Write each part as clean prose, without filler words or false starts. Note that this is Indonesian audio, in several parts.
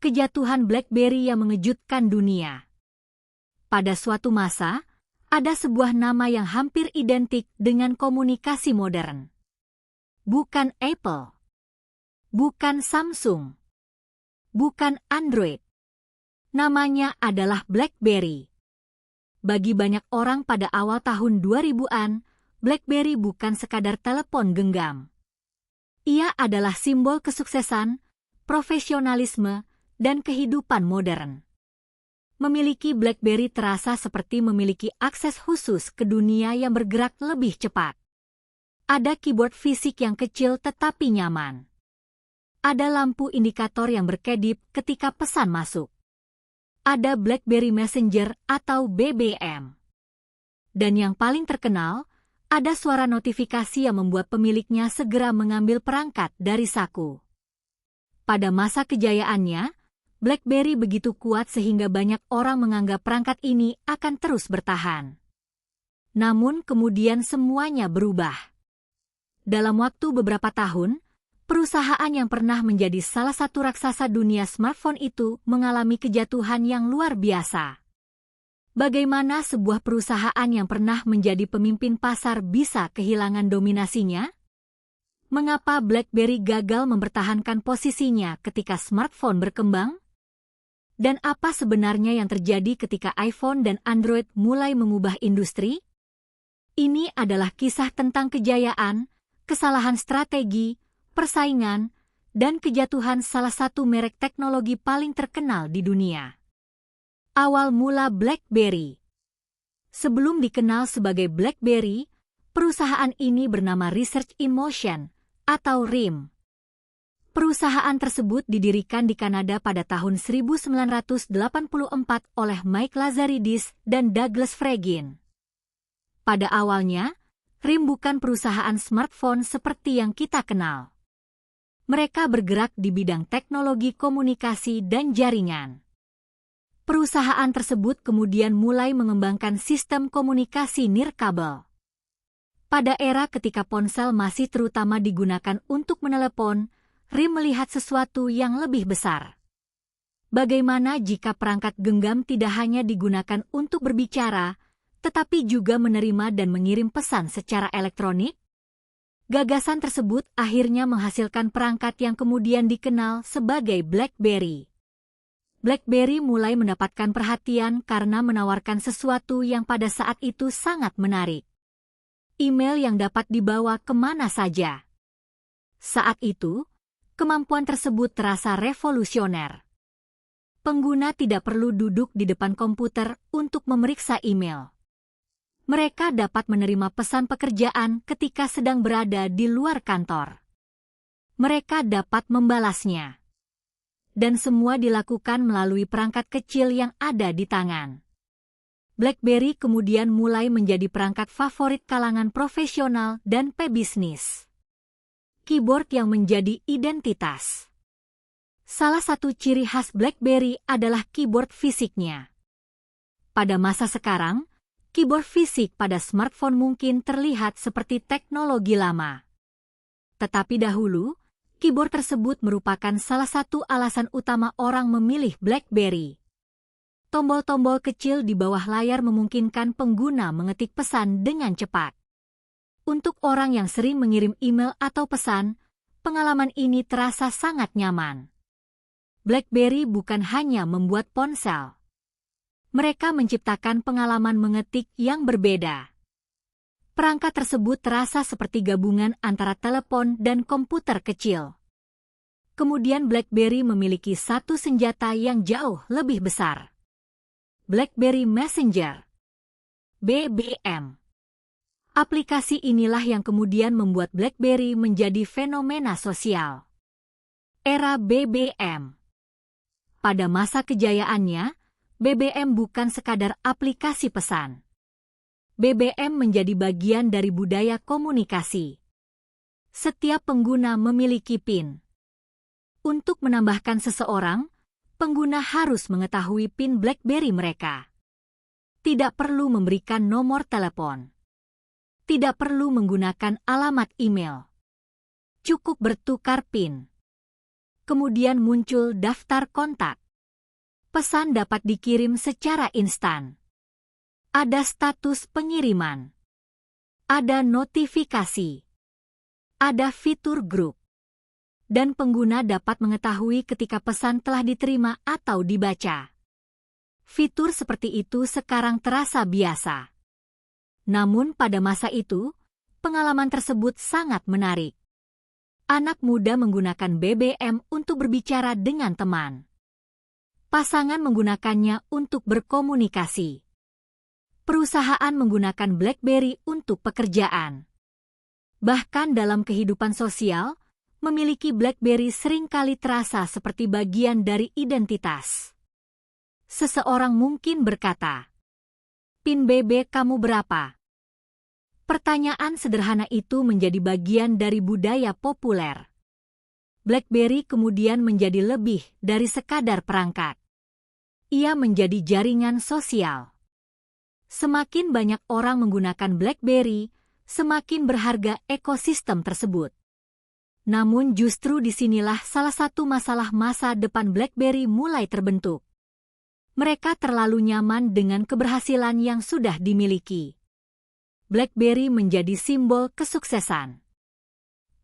kejatuhan BlackBerry yang mengejutkan dunia. Pada suatu masa, ada sebuah nama yang hampir identik dengan komunikasi modern. Bukan Apple, bukan Samsung, bukan Android. Namanya adalah BlackBerry. Bagi banyak orang pada awal tahun 2000-an, BlackBerry bukan sekadar telepon genggam. Ia adalah simbol kesuksesan, profesionalisme, dan kehidupan modern. Memiliki BlackBerry terasa seperti memiliki akses khusus ke dunia yang bergerak lebih cepat. Ada keyboard fisik yang kecil tetapi nyaman. Ada lampu indikator yang berkedip ketika pesan masuk. Ada BlackBerry Messenger atau BBM. Dan yang paling terkenal, ada suara notifikasi yang membuat pemiliknya segera mengambil perangkat dari saku. Pada masa kejayaannya, BlackBerry begitu kuat sehingga banyak orang menganggap perangkat ini akan terus bertahan. Namun kemudian semuanya berubah. Dalam waktu beberapa tahun, perusahaan yang pernah menjadi salah satu raksasa dunia smartphone itu mengalami kejatuhan yang luar biasa. Bagaimana sebuah perusahaan yang pernah menjadi pemimpin pasar bisa kehilangan dominasinya? Mengapa BlackBerry gagal mempertahankan posisinya ketika smartphone berkembang? Dan apa sebenarnya yang terjadi ketika iPhone dan Android mulai mengubah industri? Ini adalah kisah tentang kejayaan, kesalahan strategi, persaingan, dan kejatuhan salah satu merek teknologi paling terkenal di dunia. Awal mula BlackBerry. Sebelum dikenal sebagai BlackBerry, perusahaan ini bernama Research in Motion atau RIM. Perusahaan tersebut didirikan di Kanada pada tahun 1984 oleh Mike Lazaridis dan Douglas Fregin. Pada awalnya, RIM bukan perusahaan smartphone seperti yang kita kenal. Mereka bergerak di bidang teknologi komunikasi dan jaringan. Perusahaan tersebut kemudian mulai mengembangkan sistem komunikasi nirkabel. Pada era ketika ponsel masih terutama digunakan untuk menelepon, RIM melihat sesuatu yang lebih besar. Bagaimana jika perangkat genggam tidak hanya digunakan untuk berbicara, tetapi juga menerima dan mengirim pesan secara elektronik? Gagasan tersebut akhirnya menghasilkan perangkat yang kemudian dikenal sebagai BlackBerry. BlackBerry mulai mendapatkan perhatian karena menawarkan sesuatu yang pada saat itu sangat menarik. Email yang dapat dibawa kemana saja. Saat itu, kemampuan tersebut terasa revolusioner. Pengguna tidak perlu duduk di depan komputer untuk memeriksa email. Mereka dapat menerima pesan pekerjaan ketika sedang berada di luar kantor. Mereka dapat membalasnya. Dan semua dilakukan melalui perangkat kecil yang ada di tangan. BlackBerry kemudian mulai menjadi perangkat favorit kalangan profesional dan pebisnis. Keyboard yang menjadi identitas. Salah satu ciri khas BlackBerry adalah keyboard fisiknya. Pada masa sekarang, keyboard fisik pada smartphone mungkin terlihat seperti teknologi lama. Tetapi dahulu, keyboard tersebut merupakan salah satu alasan utama orang memilih BlackBerry. Tombol-tombol kecil di bawah layar memungkinkan pengguna mengetik pesan dengan cepat. Untuk orang yang sering mengirim email atau pesan, pengalaman ini terasa sangat nyaman. BlackBerry bukan hanya membuat ponsel. Mereka menciptakan pengalaman mengetik yang berbeda. Perangkat tersebut terasa seperti gabungan antara telepon dan komputer kecil. Kemudian BlackBerry memiliki satu senjata yang jauh lebih besar. BlackBerry Messenger, BBM. Aplikasi inilah yang kemudian membuat BlackBerry menjadi fenomena sosial. Era BBM. Pada masa kejayaannya, BBM bukan sekadar aplikasi pesan. BBM menjadi bagian dari budaya komunikasi. Setiap pengguna memiliki PIN. Untuk menambahkan seseorang, pengguna harus mengetahui PIN BlackBerry mereka. Tidak perlu memberikan nomor telepon. Tidak perlu menggunakan alamat email. Cukup bertukar PIN. Kemudian muncul daftar kontak. Pesan dapat dikirim secara instan. Ada status pengiriman. Ada notifikasi. Ada fitur grup. Dan pengguna dapat mengetahui ketika pesan telah diterima atau dibaca. Fitur seperti itu sekarang terasa biasa. Namun pada masa itu, pengalaman tersebut sangat menarik. Anak muda menggunakan BBM untuk berbicara dengan teman. Pasangan menggunakannya untuk berkomunikasi. Perusahaan menggunakan BlackBerry untuk pekerjaan. Bahkan dalam kehidupan sosial, memiliki BlackBerry seringkali terasa seperti bagian dari identitas. Seseorang mungkin berkata, "PIN BB kamu berapa?" Pertanyaan sederhana itu menjadi bagian dari budaya populer. BlackBerry kemudian menjadi lebih dari sekadar perangkat. Ia menjadi jaringan sosial. Semakin banyak orang menggunakan BlackBerry, semakin berharga ekosistem tersebut. Namun justru disinilah salah satu masalah masa depan BlackBerry mulai terbentuk. Mereka terlalu nyaman dengan keberhasilan yang sudah dimiliki. BlackBerry menjadi simbol kesuksesan.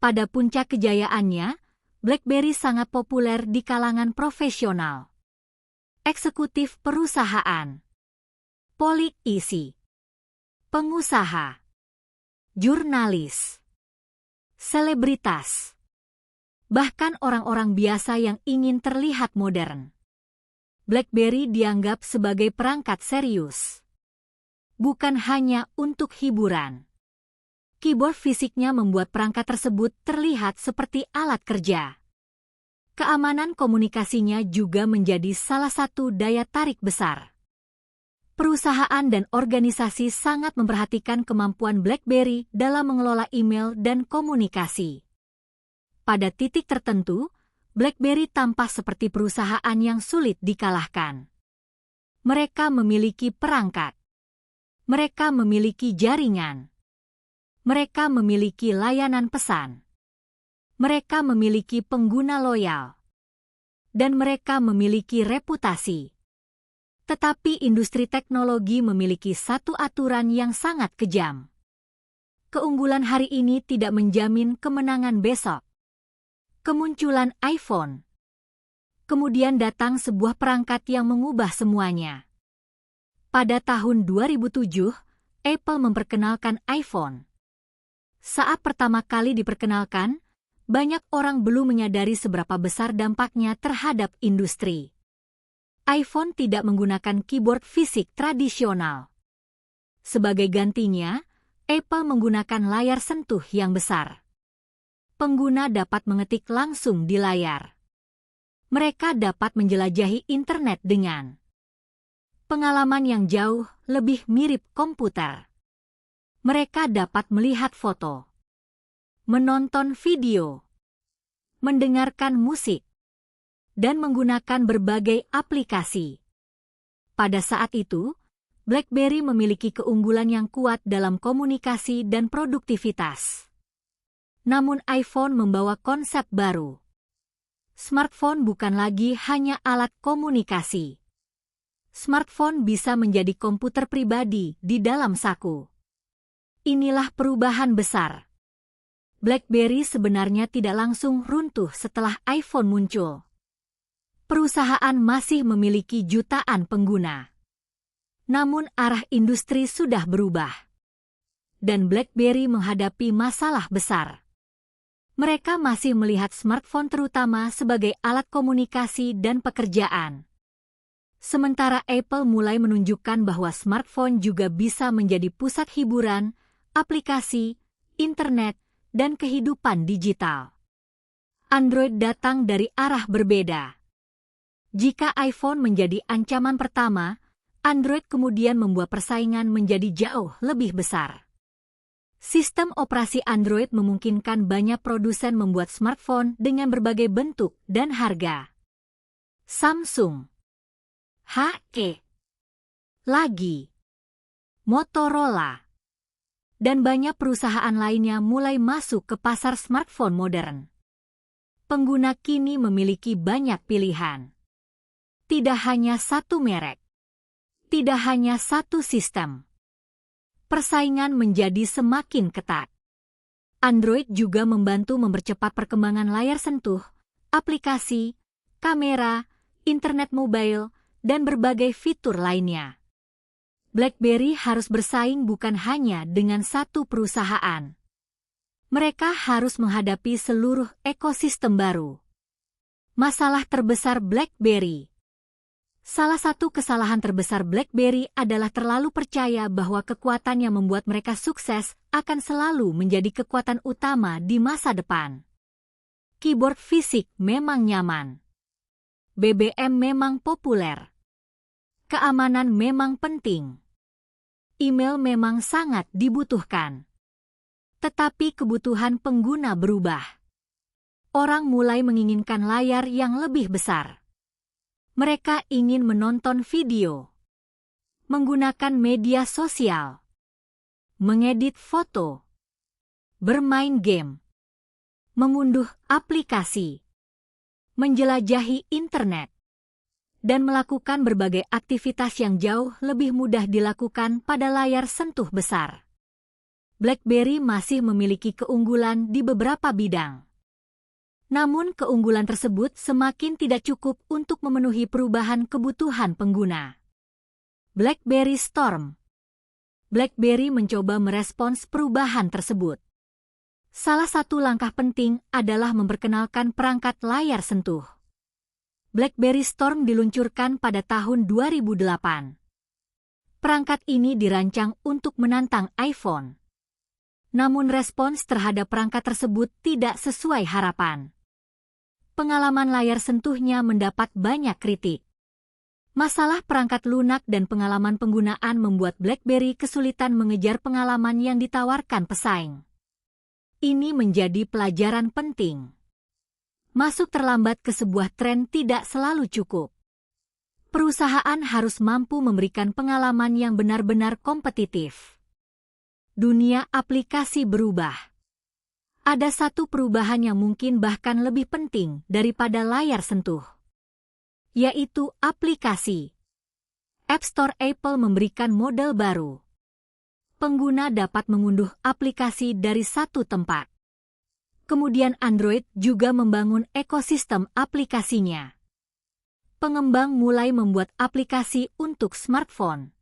Pada puncak kejayaannya, BlackBerry sangat populer di kalangan profesional, eksekutif perusahaan, politisi, pengusaha, jurnalis, selebritas, bahkan orang-orang biasa yang ingin terlihat modern. BlackBerry dianggap sebagai perangkat serius, bukan hanya untuk hiburan. Keyboard fisiknya membuat perangkat tersebut terlihat seperti alat kerja. Keamanan komunikasinya juga menjadi salah satu daya tarik besar. Perusahaan dan organisasi sangat memperhatikan kemampuan BlackBerry dalam mengelola email dan komunikasi. Pada titik tertentu, BlackBerry tampak seperti perusahaan yang sulit dikalahkan. Mereka memiliki perangkat. Mereka memiliki jaringan. Mereka memiliki layanan pesan. Mereka memiliki pengguna loyal. Dan mereka memiliki reputasi. Tetapi industri teknologi memiliki satu aturan yang sangat kejam. Keunggulan hari ini tidak menjamin kemenangan besok. Kemunculan iPhone. Kemudian datang sebuah perangkat yang mengubah semuanya. Pada tahun 2007, Apple memperkenalkan iPhone. Saat pertama kali diperkenalkan, banyak orang belum menyadari seberapa besar dampaknya terhadap industri. iPhone tidak menggunakan keyboard fisik tradisional. Sebagai gantinya, Apple menggunakan layar sentuh yang besar. Pengguna dapat mengetik langsung di layar. Mereka dapat menjelajahi internet dengan pengalaman yang jauh lebih mirip komputer. Mereka dapat melihat foto, menonton video, mendengarkan musik, dan menggunakan berbagai aplikasi. Pada saat itu, BlackBerry memiliki keunggulan yang kuat dalam komunikasi dan produktivitas. Namun iPhone membawa konsep baru. Smartphone bukan lagi hanya alat komunikasi. Smartphone bisa menjadi komputer pribadi di dalam saku. Inilah perubahan besar. BlackBerry sebenarnya tidak langsung runtuh setelah iPhone muncul. Perusahaan masih memiliki jutaan pengguna. Namun arah industri sudah berubah. Dan BlackBerry menghadapi masalah besar. Mereka masih melihat smartphone terutama sebagai alat komunikasi dan pekerjaan. Sementara Apple mulai menunjukkan bahwa smartphone juga bisa menjadi pusat hiburan, aplikasi, internet, dan kehidupan digital. Android datang dari arah berbeda. Jika iPhone menjadi ancaman pertama, Android kemudian membuat persaingan menjadi jauh lebih besar. Sistem operasi Android memungkinkan banyak produsen membuat smartphone dengan berbagai bentuk dan harga. Samsung, HP, lagi, Motorola, dan banyak perusahaan lainnya mulai masuk ke pasar smartphone modern. Pengguna kini memiliki banyak pilihan. Tidak hanya satu merek. Tidak hanya satu sistem. Persaingan menjadi semakin ketat. Android juga membantu mempercepat perkembangan layar sentuh, aplikasi, kamera, internet mobile, dan berbagai fitur lainnya. BlackBerry harus bersaing bukan hanya dengan satu perusahaan. Mereka harus menghadapi seluruh ekosistem baru. Masalah terbesar BlackBerry. Salah satu kesalahan terbesar BlackBerry adalah terlalu percaya bahwa kekuatan yang membuat mereka sukses akan selalu menjadi kekuatan utama di masa depan. Keyboard fisik memang nyaman. BBM memang populer. Keamanan memang penting. Email memang sangat dibutuhkan. Tetapi kebutuhan pengguna berubah. Orang mulai menginginkan layar yang lebih besar. Mereka ingin menonton video, menggunakan media sosial, mengedit foto, bermain game, mengunduh aplikasi, menjelajahi internet, dan melakukan berbagai aktivitas yang jauh lebih mudah dilakukan pada layar sentuh besar. BlackBerry masih memiliki keunggulan di beberapa bidang. Namun keunggulan tersebut semakin tidak cukup untuk memenuhi perubahan kebutuhan pengguna. BlackBerry Storm. BlackBerry mencoba merespons perubahan tersebut. Salah satu langkah penting adalah memperkenalkan perangkat layar sentuh. BlackBerry Storm diluncurkan pada tahun 2008. Perangkat ini dirancang untuk menantang iPhone. Namun respons terhadap perangkat tersebut tidak sesuai harapan. Pengalaman layar sentuhnya mendapat banyak kritik. Masalah perangkat lunak dan pengalaman penggunaan membuat BlackBerry kesulitan mengejar pengalaman yang ditawarkan pesaing. Ini menjadi pelajaran penting. Masuk terlambat ke sebuah tren tidak selalu cukup. Perusahaan harus mampu memberikan pengalaman yang benar-benar kompetitif. Dunia aplikasi berubah. Ada satu perubahan yang mungkin bahkan lebih penting daripada layar sentuh, yaitu aplikasi. App Store Apple memberikan model baru. Pengguna dapat mengunduh aplikasi dari satu tempat. Kemudian Android juga membangun ekosistem aplikasinya. Pengembang mulai membuat aplikasi untuk smartphone.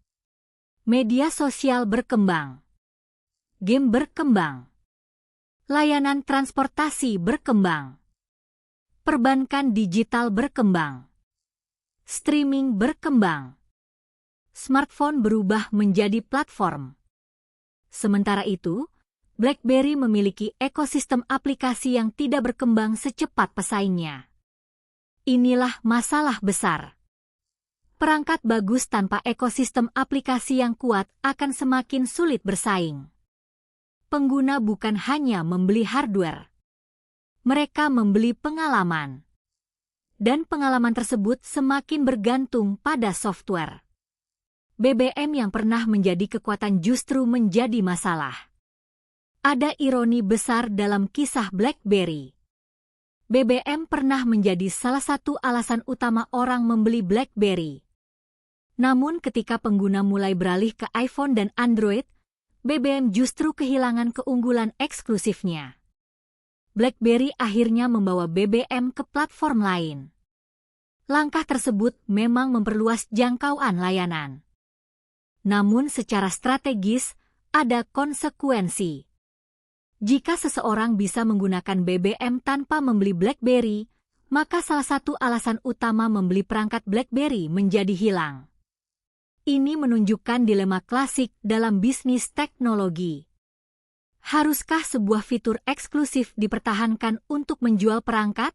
Media sosial berkembang. Game berkembang. Layanan transportasi berkembang. Perbankan digital berkembang. Streaming berkembang. Smartphone berubah menjadi platform. Sementara itu, BlackBerry memiliki ekosistem aplikasi yang tidak berkembang secepat pesaingnya. Inilah masalah besar. Perangkat bagus tanpa ekosistem aplikasi yang kuat akan semakin sulit bersaing. Pengguna bukan hanya membeli hardware. Mereka membeli pengalaman. Dan pengalaman tersebut semakin bergantung pada software. BBM yang pernah menjadi kekuatan justru menjadi masalah. Ada ironi besar dalam kisah BlackBerry. BBM pernah menjadi salah satu alasan utama orang membeli BlackBerry. Namun ketika pengguna mulai beralih ke iPhone dan Android, BBM justru kehilangan keunggulan eksklusifnya. BlackBerry akhirnya membawa BBM ke platform lain. Langkah tersebut memang memperluas jangkauan layanan. Namun secara strategis, ada konsekuensi. Jika seseorang bisa menggunakan BBM tanpa membeli BlackBerry, maka salah satu alasan utama membeli perangkat BlackBerry menjadi hilang. Ini menunjukkan dilema klasik dalam bisnis teknologi. Haruskah sebuah fitur eksklusif dipertahankan untuk menjual perangkat?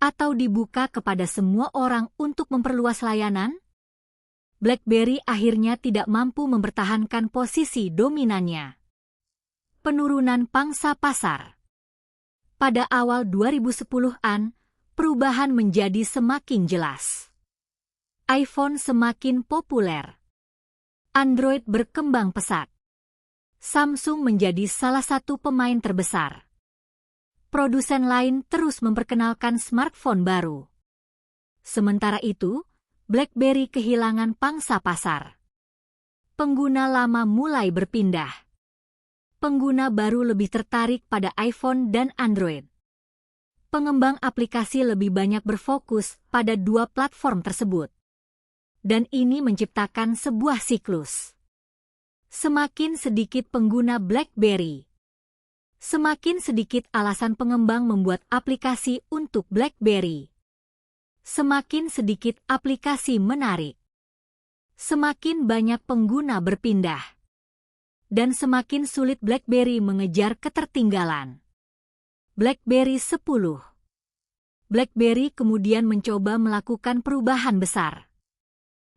Atau dibuka kepada semua orang untuk memperluas layanan? BlackBerry akhirnya tidak mampu mempertahankan posisi dominannya. Penurunan pangsa pasar. Pada awal 2010-an, perubahan menjadi semakin jelas. iPhone semakin populer. Android berkembang pesat. Samsung menjadi salah satu pemain terbesar. Produsen lain terus memperkenalkan smartphone baru. Sementara itu, BlackBerry kehilangan pangsa pasar. Pengguna lama mulai berpindah. Pengguna baru lebih tertarik pada iPhone dan Android. Pengembang aplikasi lebih banyak berfokus pada dua platform tersebut. Dan ini menciptakan sebuah siklus. Semakin sedikit pengguna BlackBerry, semakin sedikit alasan pengembang membuat aplikasi untuk BlackBerry. Semakin sedikit aplikasi menarik. Semakin banyak pengguna berpindah. Dan semakin sulit BlackBerry mengejar ketertinggalan. BlackBerry 10. BlackBerry kemudian mencoba melakukan perubahan besar.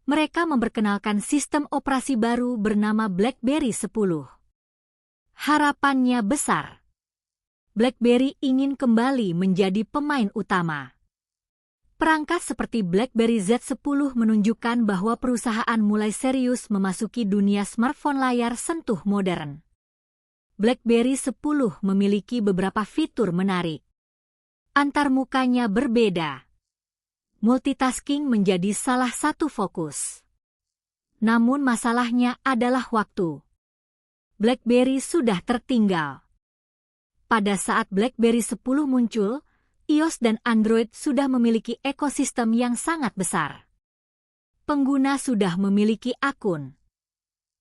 Mereka memperkenalkan sistem operasi baru bernama BlackBerry 10. Harapannya besar. BlackBerry ingin kembali menjadi pemain utama. Perangkat seperti BlackBerry Z10 menunjukkan bahwa perusahaan mulai serius memasuki dunia smartphone layar sentuh modern. BlackBerry 10 memiliki beberapa fitur menarik. Antarmukanya berbeda. Multitasking menjadi salah satu fokus. Namun masalahnya adalah waktu. BlackBerry sudah tertinggal. Pada saat BlackBerry 10 muncul, iOS dan Android sudah memiliki ekosistem yang sangat besar. Pengguna sudah memiliki akun,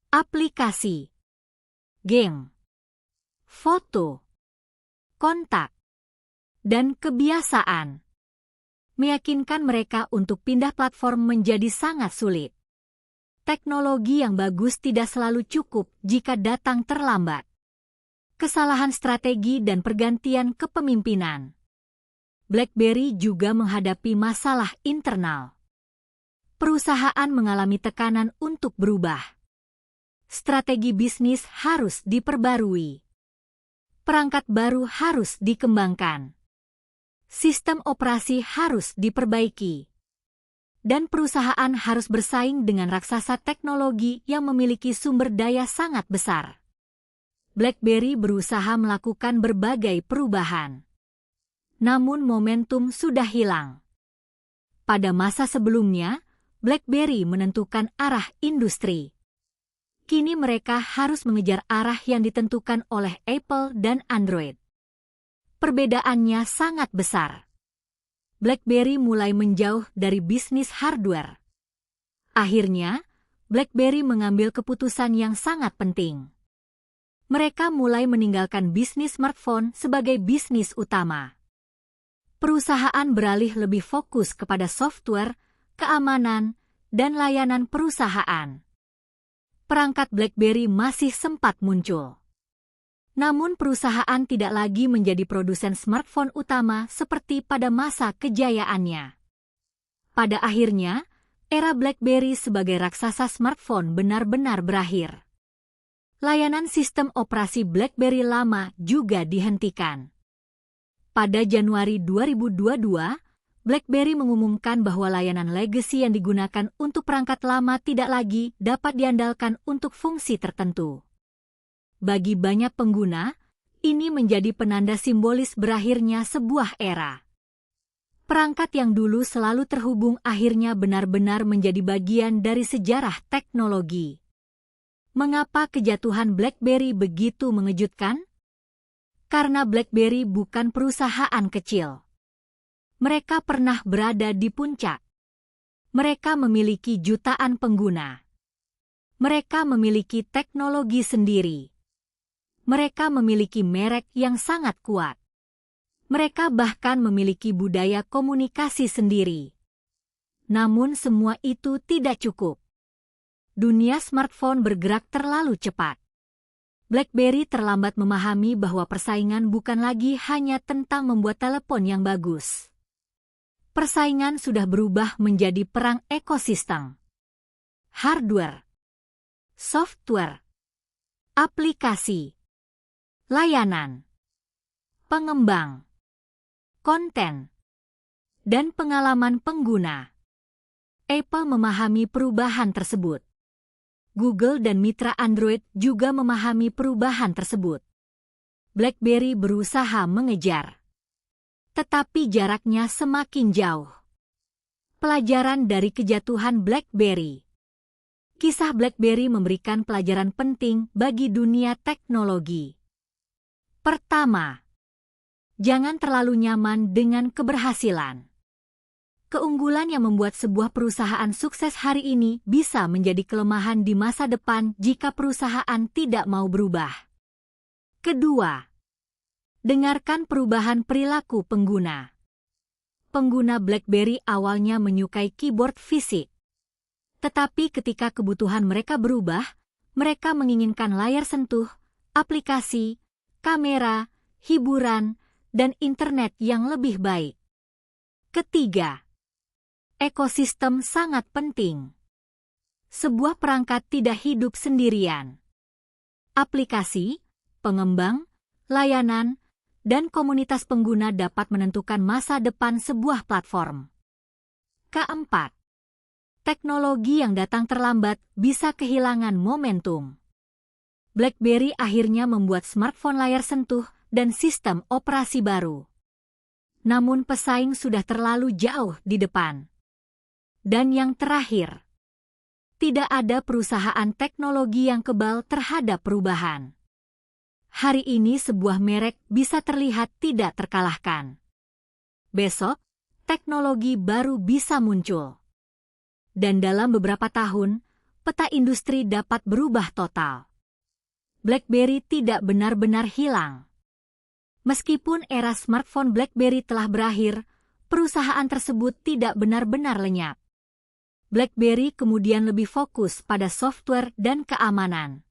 aplikasi, game, foto, kontak, dan kebiasaan. Meyakinkan mereka untuk pindah platform menjadi sangat sulit. Teknologi yang bagus tidak selalu cukup jika datang terlambat. Kesalahan strategi dan pergantian kepemimpinan. BlackBerry juga menghadapi masalah internal. Perusahaan mengalami tekanan untuk berubah. Strategi bisnis harus diperbarui. Perangkat baru harus dikembangkan. Sistem operasi harus diperbaiki. Dan perusahaan harus bersaing dengan raksasa teknologi yang memiliki sumber daya sangat besar. BlackBerry berusaha melakukan berbagai perubahan. Namun momentum sudah hilang. Pada masa sebelumnya, BlackBerry menentukan arah industri. Kini mereka harus mengejar arah yang ditentukan oleh Apple dan Android. Perbedaannya sangat besar. BlackBerry mulai menjauh dari bisnis hardware. Akhirnya, BlackBerry mengambil keputusan yang sangat penting. Mereka mulai meninggalkan bisnis smartphone sebagai bisnis utama. Perusahaan beralih lebih fokus kepada software, keamanan, dan layanan perusahaan. Perangkat BlackBerry masih sempat muncul. Namun perusahaan tidak lagi menjadi produsen smartphone utama seperti pada masa kejayaannya. Pada akhirnya, era BlackBerry sebagai raksasa smartphone benar-benar berakhir. Layanan sistem operasi BlackBerry lama juga dihentikan. Pada Januari 2022, BlackBerry mengumumkan bahwa layanan legacy yang digunakan untuk perangkat lama tidak lagi dapat diandalkan untuk fungsi tertentu. Bagi banyak pengguna, ini menjadi penanda simbolis berakhirnya sebuah era. Perangkat yang dulu selalu terhubung akhirnya benar-benar menjadi bagian dari sejarah teknologi. Mengapa kejatuhan BlackBerry begitu mengejutkan? Karena BlackBerry bukan perusahaan kecil. Mereka pernah berada di puncak. Mereka memiliki jutaan pengguna. Mereka memiliki teknologi sendiri. Mereka memiliki merek yang sangat kuat. Mereka bahkan memiliki budaya komunikasi sendiri. Namun semua itu tidak cukup. Dunia smartphone bergerak terlalu cepat. BlackBerry terlambat memahami bahwa persaingan bukan lagi hanya tentang membuat telepon yang bagus. Persaingan sudah berubah menjadi perang ekosistem. Hardware, software, aplikasi, layanan, pengembang, konten, dan pengalaman pengguna. Apple memahami perubahan tersebut. Google dan mitra Android juga memahami perubahan tersebut. BlackBerry berusaha mengejar. tetapi jaraknya semakin jauh. Pelajaran dari kejatuhan BlackBerry. Kisah BlackBerry memberikan pelajaran penting bagi dunia teknologi. Pertama, jangan terlalu nyaman dengan keberhasilan. Keunggulan yang membuat sebuah perusahaan sukses hari ini bisa menjadi kelemahan di masa depan jika perusahaan tidak mau berubah. Kedua, dengarkan perubahan perilaku pengguna. Pengguna BlackBerry awalnya menyukai keyboard fisik. Tetapi ketika kebutuhan mereka berubah, mereka menginginkan layar sentuh, aplikasi, kamera, hiburan, dan internet yang lebih baik. Ketiga, ekosistem sangat penting. Sebuah perangkat tidak hidup sendirian. Aplikasi, pengembang, layanan, dan komunitas pengguna dapat menentukan masa depan sebuah platform. Keempat, teknologi yang datang terlambat bisa kehilangan momentum. BlackBerry akhirnya membuat smartphone layar sentuh dan sistem operasi baru. Namun pesaing sudah terlalu jauh di depan. Dan yang terakhir, tidak ada perusahaan teknologi yang kebal terhadap perubahan. Hari ini sebuah merek bisa terlihat tidak terkalahkan. Besok, teknologi baru bisa muncul. Dan dalam beberapa tahun, peta industri dapat berubah total. BlackBerry tidak benar-benar hilang. Meskipun era smartphone BlackBerry telah berakhir, perusahaan tersebut tidak benar-benar lenyap. BlackBerry kemudian lebih fokus pada software dan keamanan.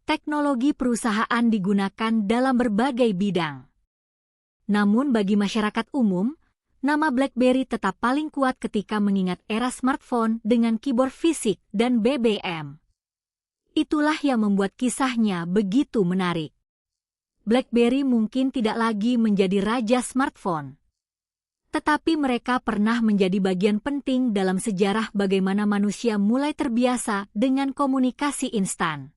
Teknologi perusahaan digunakan dalam berbagai bidang. Namun bagi masyarakat umum, nama BlackBerry tetap paling kuat ketika mengingat era smartphone dengan keyboard fisik dan BBM. Itulah yang membuat kisahnya begitu menarik. BlackBerry mungkin tidak lagi menjadi raja smartphone. Tetapi mereka pernah menjadi bagian penting dalam sejarah bagaimana manusia mulai terbiasa dengan komunikasi instan.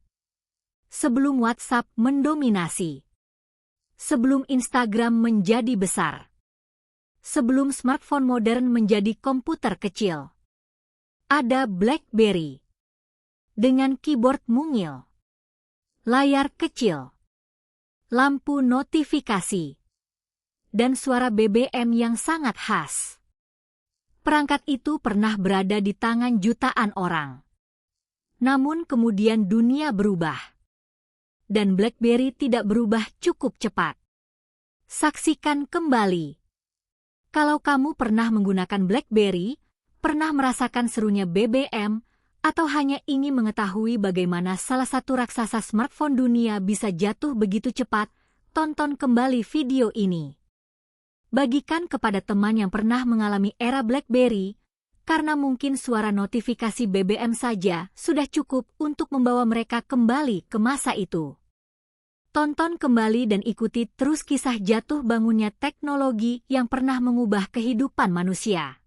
Sebelum WhatsApp mendominasi. Sebelum Instagram menjadi besar. Sebelum smartphone modern menjadi komputer kecil. Ada BlackBerry. Dengan keyboard mungil. Layar kecil. Lampu notifikasi. Dan suara BBM yang sangat khas. Perangkat itu pernah berada di tangan jutaan orang. Namun kemudian dunia berubah. Dan BlackBerry tidak berubah cukup cepat. Saksikan kembali. Kalau kamu pernah menggunakan BlackBerry, pernah merasakan serunya BBM, atau hanya ingin mengetahui bagaimana salah satu raksasa smartphone dunia bisa jatuh begitu cepat, tonton kembali video ini. Bagikan kepada teman yang pernah mengalami era BlackBerry, karena mungkin suara notifikasi BBM saja sudah cukup untuk membawa mereka kembali ke masa itu. Tonton kembali dan ikuti terus kisah jatuh bangunnya teknologi yang pernah mengubah kehidupan manusia.